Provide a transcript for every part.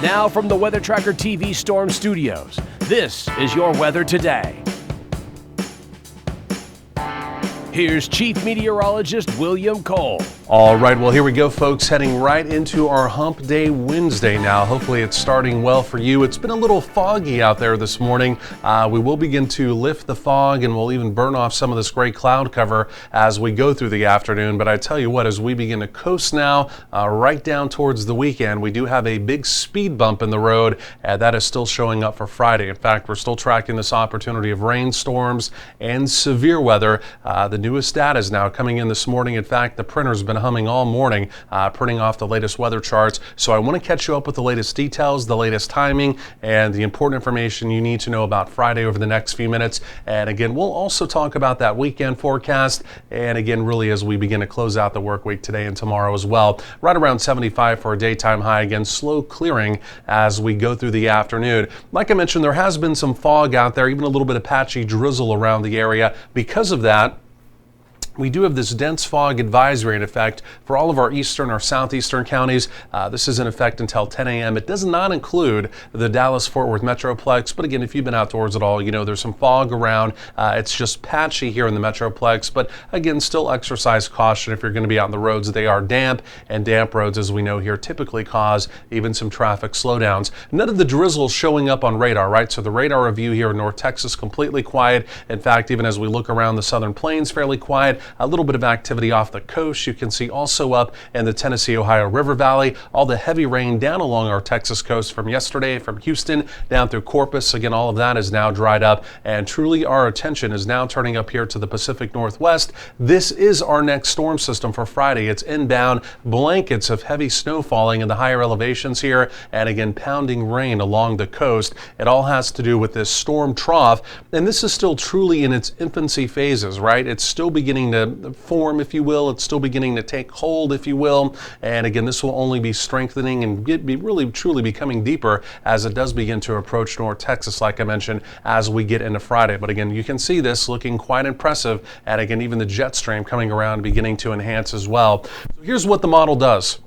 Now from the Weather Tracker TV Storm Studios, this is your weather today. Here's Chief Meteorologist William Cole. All right, well, here we go, folks, heading right into our Hump Day Wednesday now. Hopefully it's starting well for you. It's been a little foggy out there this morning. We will begin to lift the fog, and we'll even burn off some of this gray cloud cover as we go through the afternoon. But I tell you what, as we begin to coast now, right down towards the weekend, we do have a big speed bump in the road, and that is still showing up for Friday. In fact, we're still tracking this opportunity of rainstorms and severe weather. The newest data is now coming in this morning. In fact, the printer's been humming all morning, printing off the latest weather charts. So I want to catch you up with the latest details, the latest timing, and the important information you need to know about Friday over the next few minutes. And again, we'll also talk about that weekend forecast. And again, really as we begin to close out the work week today and tomorrow as well. Right around 75 for a daytime high. Again, slow clearing as we go through the afternoon. Like I mentioned, there has been some fog out there, even a little bit of patchy drizzle around the area. Because of that, we do have this dense fog advisory in effect for all of our eastern or southeastern counties. This is in effect until 10 a.m. It does not include the Dallas-Fort Worth Metroplex, but again, if you've been outdoors at all, you know there's some fog around. It's just patchy here in the Metroplex, but again, still exercise caution if you're going to be out on the roads. They are damp, and damp roads, as we know here, typically cause even some traffic slowdowns. None of the drizzle showing up on radar, right? So the radar review here in North Texas, completely quiet. In fact, even as we look around the southern plains, fairly quiet. A little bit of activity off the coast. You can see also up in the Tennessee-Ohio River Valley, all the heavy rain down along our Texas coast from yesterday, from Houston down through Corpus. Again, all of that is now dried up, and truly our attention is now turning up here to the Pacific Northwest. This is our next storm system for Friday. It's inbound, blankets of heavy snow falling in the higher elevations here, and again, pounding rain along the coast. It all has to do with this storm trough, and this is still truly in its infancy phases, right? It's still beginning to form, if you will. It's still beginning to take hold, if you will. And again, this will only be strengthening and be really truly becoming deeper as it does begin to approach North Texas, like I mentioned, as we get into Friday. But again, you can see this looking quite impressive. And again, even the jet stream coming around beginning to enhance as well. So here's what the model does.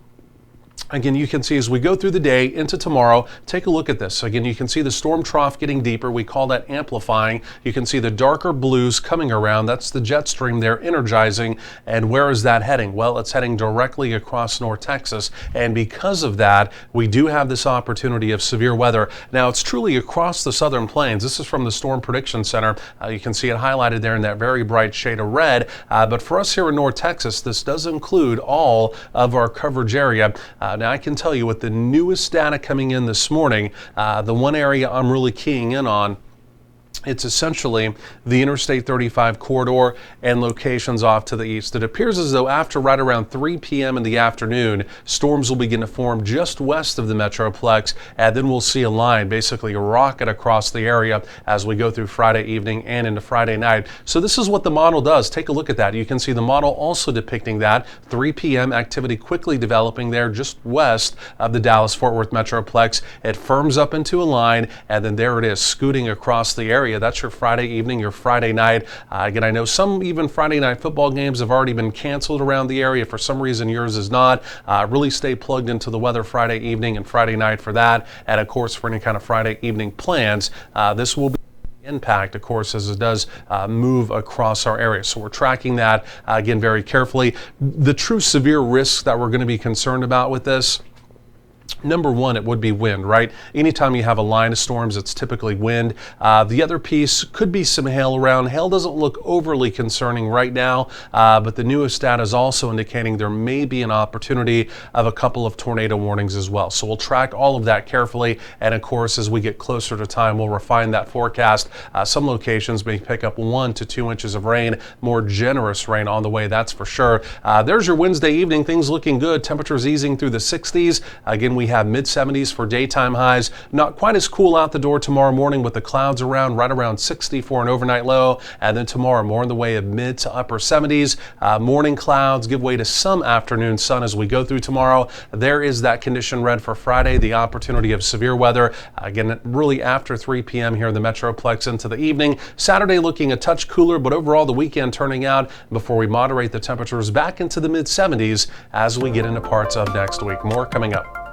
Again, you can see as we go through the day into tomorrow, take a look at this. Again, you can see the storm trough getting deeper. We call that amplifying. You can see the darker blues coming around. That's the jet stream there energizing. And where is that heading? Well, it's heading directly across North Texas. And because of that, we do have this opportunity of severe weather. Now, it's truly across the southern plains. This is from the Storm Prediction Center. You can see it highlighted there in that very bright shade of red. But for us here in North Texas, this does include all of our coverage area. Now, I can tell you with the newest data coming in this morning, the one area I'm really keying in on, it's essentially the Interstate 35 corridor and locations off to the east. It appears as though after right around 3 p.m. in the afternoon, storms will begin to form just west of the Metroplex, and then we'll see a line, basically a rocket across the area as we go through Friday evening and into Friday night. So this is what the model does. Take a look at that. You can see the model also depicting that 3 p.m. activity quickly developing there just west of the Dallas-Fort Worth Metroplex. It firms up into a line, and then there it is scooting across the area. That's your Friday evening, your Friday night. Again, I know some even Friday night football games have already been canceled around the area. For some reason, yours is not. Really stay plugged into the weather Friday evening and Friday night for that. And of course, for any kind of Friday evening plans, this will be impact, of course, as it does move across our area. So we're tracking that, again, very carefully. The true severe risks that we're going to be concerned about with this, number one, it would be wind, right? Anytime you have a line of storms, it's typically wind. The other piece could be some hail around. Hail doesn't look overly concerning right now, but the newest data is also indicating there may be an opportunity of a couple of tornado warnings as well. So we'll track all of that carefully. And of course, as we get closer to time, we'll refine that forecast. Some locations may pick up 1 to 2 inches of rain, more generous rain on the way, that's for sure. There's your Wednesday evening. Things looking good. Temperatures easing through the 60s. Again, we have mid-70s for daytime highs. Not quite as cool out the door tomorrow morning with the clouds around, right around 60 for an overnight low. And then tomorrow, more in the way of mid to upper 70s. Morning clouds give way to some afternoon sun as we go through tomorrow. There is that condition red for Friday, the opportunity of severe weather. Again, really after 3 p.m. here in the Metroplex into the evening. Saturday looking a touch cooler, but overall the weekend turning out before we moderate the temperatures back into the mid-70s as we get into parts of next week. More coming up.